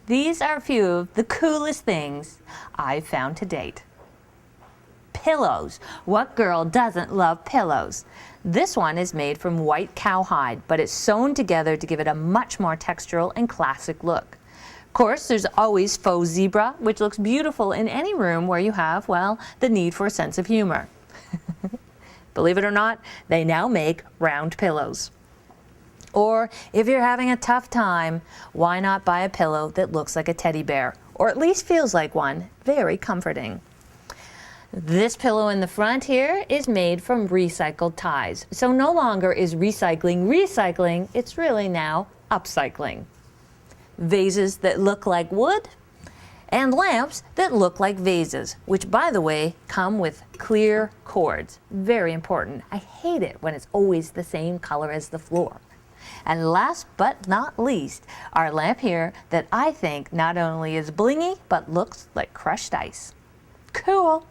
These are a few of the coolest things I've found to date. Pillows. What girl doesn't love pillows? This one is made from white cowhide, but it's sewn together to give it a much more textural and classic look. Of course, there's always faux zebra, which looks beautiful in any room where you have, well, the need for a sense of humor. Believe it or not, they now make round pillows. Or if you're having a tough time, why not buy a pillow that looks like a teddy bear, or at least feels like one? Very comforting. This pillow in the front here is made from recycled ties. So no longer is recycling, it's really now upcycling. Vases that look like wood, and lamps that look like vases, which, by the way, come with clear cords. Very important. I hate it when it's always the same color as the floor. And last but not least, our lamp here that I think not only is blingy, but looks like crushed ice. Cool.